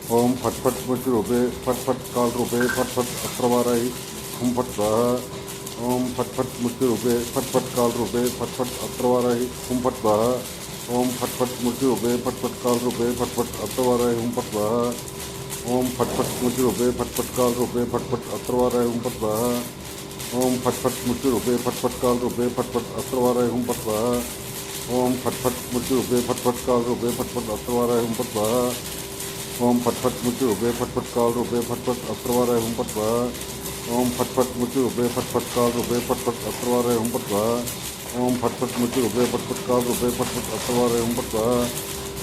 ओम फट फट स्मृति रूपे फट फट काल रूपे फट फट अस्त्रवाराही हुम फट स्वाहा। ओम फट फट स्मृति रूपे फट फट काल रूपे फट फट अस्त्रवाराही हुम फट स्वाहा। ओम फट फट स्मृति रूपे फट फट काल रूपे फट फट अस्त्रवाराही हुम फट स्वाहा। ओम फट फट स्मृति रूपे फट फट काल रूपे फट फट अस्त्रवाराही हुम फट स्वाहा। ओम फट फट स्मृति रूपे फट फट काल रूपे फट फट अस्त्रवाराही हुम फट स्वाहा। ओम फट फट स्मृति रूपे फट फट काल रूपे फट फट अस्त्रवाराही हुम फट स्वाहा। ओम फट फट स्मृति रूपे फट फट काल रूपे फट फट अस्त्रवाराही हुम फट स्वाहा। ओम फट फट स्मृति रूपे फट फट काल रूपे फट फट अस्त्रवाराही हुम फट स्वाहा। ओम फट फट स्मृति रूपे फट फट काल रूपे फट फट अस्त्रवाराही हुम फट स्वाहा।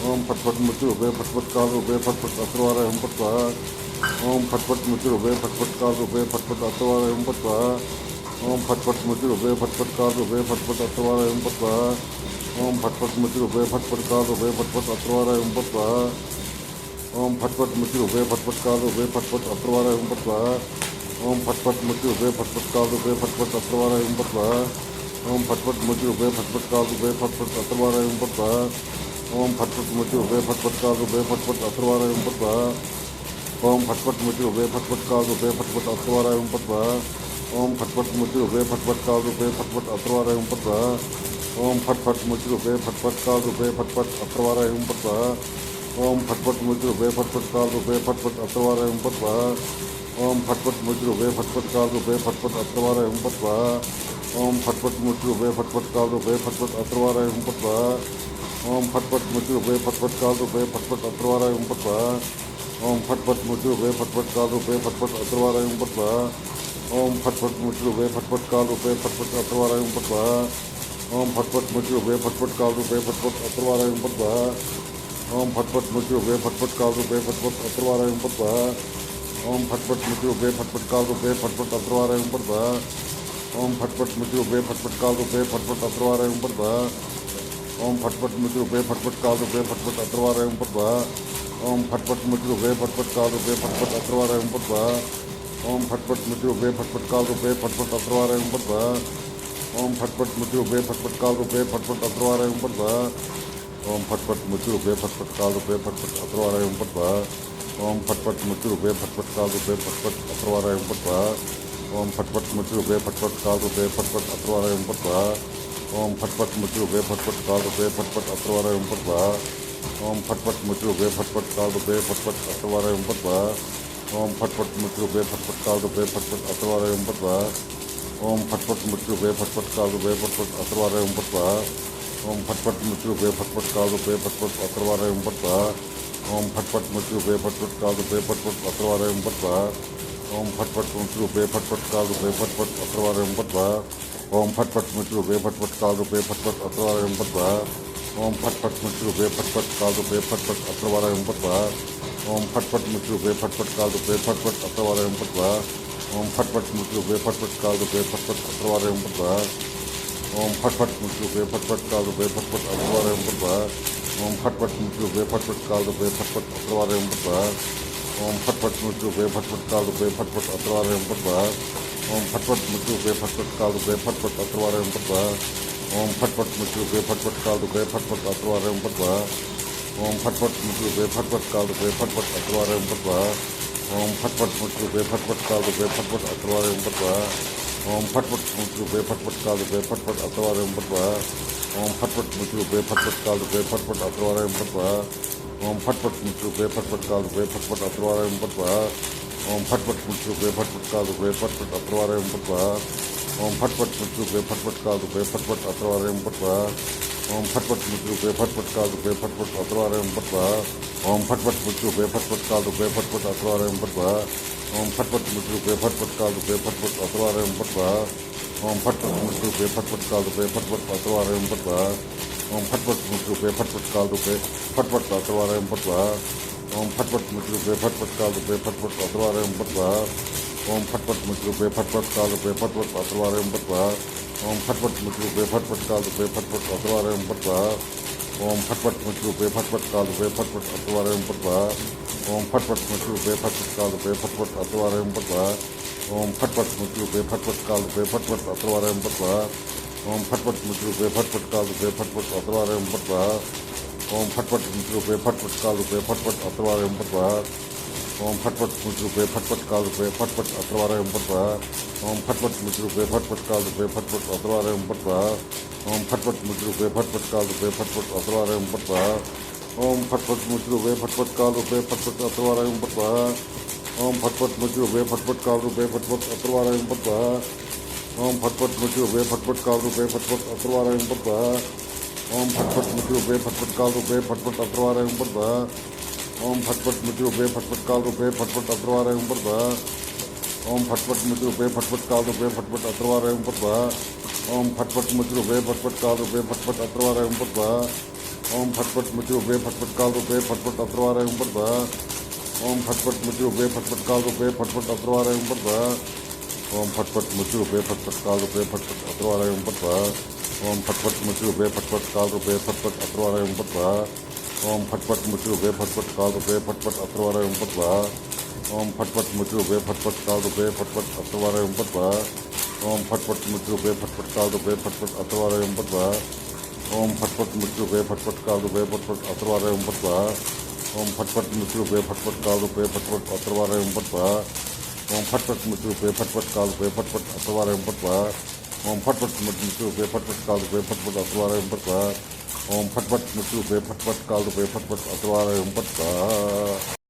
ओम फट फट स्मृति रूपे फट फट काल रूपे फट फट अस्त्रवाराही हुम फट स्वाहा। ओम फट फट स्मृति रूपे फट फट काल रूपे फट फट अस्त्रवाराही हुम फट स्वाहा। ओम फट फट स्मृति रूपे फट फट काल रूपे फट फट अस्त्रवाराही हुम फट स्वाहा। ओम फट फट स्मृति रूपे फट फट काल रूपे फट फट अस्त्रवाराही हुम फट स्वाहा। ओम फट फट स्मृति रूपे फट फट काल रूपे फट फट अस्त्रवाराही हुम फट स्वाहा। ओम फट फट स्मृति रूपे फट फट काल रूपे फट फट अस्त्रवाराही हुम फट स्वाहा। ओम फट फट स्मृति रूपे फट फट काल रूपे फट फट अस्त्रवाराही हुम फट स्वाहा। ओम फट फट स्मृति रूपे फट फट काल रूपे फट फट अस्त्रवाराही हुम फट स्वाहा। ओम फट फट स्मृति रूपे फट फट काल रूपे फट फट अस्त्रवाराही हुम फट स्वाहा। ओम फट फट स्मृति रूपे फट फट काल रूपे फट फट अस्त्रवाराही हुम फट स्वाहा। ओम फट फट स्मृति रूपे फट फट काल रूपे फट फट अस्त्रवाराही हुम फट स्वाहा। ओम फट फट स्मृति रूपे फट फट काल रूपे फट फट अस्त्रवाराही हुम फट स्वाहा। ओम फट फट स्मृति रूपे फट फट काल रूपे फट फट अस्त्रवाराही हुम फट स्वाहा। ओम फट फट स्मृति रूपे फट फट काल रूपे फट फट अस्त्रवाराही हुम फट स्वाहा। ओम फट फट स्मृति रूपे फट फट काल रूपे फट फट अस्त्रवाराही हुम फट स्वाहा। ओम फट फट स्मृति रूपे फट फट काल रूपे फट फट अस्त्रवाराही हुम फट स्वाहा। ओम फट फट स्मृति रूपे फट फट काल रूपे फट फट अस्त्रवाराही हुम फट स्वाहा। ओम फट फट स्मृति रूपे फट फट काल रूपे फट फट अस्त्रवाराही हुम फट स्वाहा। ओम फट फट स्मृति रूपे फट फट काल रूपे फट फट अस्त्रवाराही हुम फट स्वाहा। ओम फट फट स्मृति रूपे फट फट काल रूपे फट फट अस्त्रवाराही हुम फट स्वाहा। ओम फट फट स्मृति रूपे फट फट काल रूपे फट फट अस्त्रवाराही हुम फट स्वाहा। ओम फट फट स्मृति रूपे फट फट काल रूपे फट फट अस्त्रवाराही हुम फट स्वाहा। ओम फट फट स्मृति रूपे फट फट काल रूपे फट फट अस्त्रवाराही हुम फट स्वाहा। ओम फट फट स्मृति रूपे फट फट काल रूपे फट फट अस्त्रवाराही हुम फट स्वाहा। ओम फट फट स्मृति रूपे फट फट काल रूपे फट फट अस्त्रवाराही हुम फट स्वाहा। ओम फट फट स्मृति रूपे फट फट काल रूपे फट फट अस्त्रवाराही हुम फट स्वाहा। ओम फट फट स्मृति रूपे फट फट काल रूपे फट फट अस्त्रवाराही हुम फट स्वाहा। ओम फट फट स्मृति रूपे फट फट काल रूपे फट फट अस्त्रवाराही हुम फट स्वाहा। ओम फट फट स्मृति रूपे फट फट काल रूपे फट फट अस्त्रवाराही हुम फट स्वाहा। ओम फट फट स्मृति रूपे फट फट काल रूपे फट फट अस्त्रवाराही हुम फट स्वाहा। ओम फट फट स्मृति रूपे फट फट काल रूपे फट फट अस्त्रवाराही हुम फट स्वाहा। ओम फट फट स्मृति रूपे फट फट काल रूपे फट फट अस्त्रवाराही हुम फट स्वाहा। ओम फट फट स्मृति रूपे फट फट काल रूपे फट फट अस्त्रवाराही हुम फट स्वाहा। ओम फट फट स्मृति रूपे फट फट काल रूपे फट फट अस्त्रवाराही हुम फट स्वाहा। ओम फट फट स्मृति रूपे फट फट काल रूपे फट फट अस्त्रवाराही हुम फट स्वाहा। ओम फट फट स्मृति रूपे फट फट काल रूपे फट फट अस्त्रवाराही हुम फट स्वाहा। ओम फट फट स्मृति रूपे फट फट काल रूपे फट फट अस्त्रवाराही हुम फट स्वाहा। ओम फट फट स्मृति रूपे फट फट काल रूपे फट फट अस्त्रवाराही हुम फट स्वाहा। ओम फट फट स्मृति रूपे फट फट काल रूपे फट फट अस्त्रवाराही हुम फट स्वाहा। ओम फट फट स्मृति रूपे फट फट काल रूपे फट फट अस्त्रवाराही हुम फट स्वाहा। ओम फट फट स्मृति रूपे फट फट काल रूपे फट फट अस्त्रवाराही हुम फट स्वाहा। ओम फट फट स्मृति रूपे फट फट काल रूपे फट फट अस्त्रवाराही हुम फट स्वाहा। ओम फट फट स्मृति रूपे फट फट काल रूपे फट फट अस्त्रवाराही हुम फट स्वाहा। ओम फट फट स्मृति रूपे फट फट काल रूपे फट फट अस्त्रवाराही हुम फट स्वाहा। ओम फट फट स्मृति रूपे फट फट काल रूपे फट फट अस्त्रवाराही हुम फट स्वाहा। ओम फट फट स्मृति रूपे फट फट काल रूपे फट फट अस्त्रवाराही हुम फट स्वाहा। ओम फट फट स्मृति रूपे फट फट काल रूपे फट फट अस्त्रवाराही हुम फट स्वाहा। ओम फट फट स्मृति रूपे फट फट काल रूपे फट फट अस्त्रवाराही हुम फट स्वाहा। ओम फट फट स्मृति रूपे फट फट काल रूपे फट फट अस्त्रवाराही हुम फट स्वाहा। ओम फट फट स्मृति रूपे फट फट काल रूपे फट फट अस्त्रवाराही हुम फट स्वाहा। ओम फट फट स्मृति रूपे फट फट काल रूपे फट फट अस्त्रवाराही हुम फट स्वाहा। ओम फट फट स्मृति रूपे फट फट काल रूपे फट फट अस्त्रवाराही हुम फट स्वाहा। ओम फट फट स्मृति रूपे फट फट काल रूपे फट फट अस्त्रवाराही हुम फट स्वाहा। ओम फट फट स्मृति रूपे फट फट काल रूपे फट फट अस्त्रवाराही हुम फट स्वाहा। ओम फट फट स्मृति रूपे फट फट काल रूपे फट फट अस्त्रवाराही हुम फट स्वाहा। ओम फट फट स्मृति रूपे फट फट काल रूपे फट फट अस्त्रवाराही हुम फट स्वाहा। ओम फट फट स्मृति रूपे फट फट काल रूपे फट फट अस्त्रवाराही हुम फट स्वाहा। ओम फट फट स्मृति रूपे फट फट काल रूपे फट फट अस्त्रवाराही हुम फट स्वाहा। ओम फट फट स्मृति रूपे फट फट काल रूपे फट फट अस्त्रवाराही हुम फट स्वाहा। ओम फट फट स्मृति रूपे फट फट काल रूपे फट फट अस्त्रवाराही हुम फट स्वाहा। ओम फट फट स्मृति रूपे फट फट काल रूपे फट फट अस्त्रवाराही हुम फट स्वाहा। ओम फट फट स्मृति रूपे फट फट काल रूपे फट फट अस्त्रवाराही हुम फट स्वाहा। ओम फट फट स्मृति रूपे फट फट काल रूपे फट फट अस्त्रवाराही हुम फट स्वाहा। ओम फट फट स्मृति रूपे फट फट काल रूपे फट फट अस्त्रवाराही हुम फट स्वाहा। ओम फटफट स्मृति रूपे फटफट काल रूपे फटफट अत्रवार एवं पटवा ओम फटफट स्मृति रूपे फटफट काल रूपे फटफट अत्रवार एवं पटवा ओम फटफट स्मृति रूपे फटफट काल रूपे फटफट अत्रवार एवं पटवा ओम फटफट स्मृति रूपे फटफट काल रूपे फटफट अत्रवार एवं पटवा ओम फटफट स्मृति रूपे फटफट काल रूपे फटफट अत्रवार एवं पटवा ओम फटफट स्मृति रूपे फटफट काल रूपे फटफट अत्रवार एवं पटवा ओम फटफट स्मृति रूपे फटफट काल रूपे फटफट अत्रवार एवं पटवा ओम फटफट स्मृति रूपे फटफट काल रूपे फटफट अत्रवार एवं पटवा ओम फटफट स्मृति रूपे फटफट काल रूपे फटफट अत्रवार एवं पटवा ओम फटफट स्मृति रूपे फटफट काल रूपे फटफट अत्रवार एवं पटवा ओम फटफट स्मृति रूपे फटफट काल रूपे फटफट अत्रवार एवं पटवा ओम फटफट स्मृति रूपे फटफट काल रूपे फटफट अत्रवार एवं पटवा ओम फटफट स्मृति रूपे फटफट काल रूपे फटफट अत्रवार एवं पटवा ओम फटफट स्मृति रूपे फटफट काल रूपे फटफट अत्रवार एवं पटवा ओम फटफट स्मृति रूपे फटफट काल रूपे फटफट अत्रवार एवं पटवा ओम फटफट स्मृति रूपे फटफट काल रूपे फटफट अत्रवार एवं पटवा ओम फटफट स्मृति रूपे फटफट काल रूपे फटफट अत्रवार एवं पटवा ओम फटफट स्मृति रूपे फटफट काल रूपे फटफट अत्रवार एवं पटवा ओम फटफट स्मृति रूपे फटफट काल रूपे फटफट अत्रवार एवं पटवा ओम फटफट स्मृति रूपे फटफट काल रूपे फटफट अत्रवार एवं पटवा ओम फटफट स्मृति रूपे फटफट काल रूपे फटफट अत्रवार एवं पटवा ओम फटफट स्मृति रूपे फटफट काल रूपे फटफट अत्रवार एवं पटवा।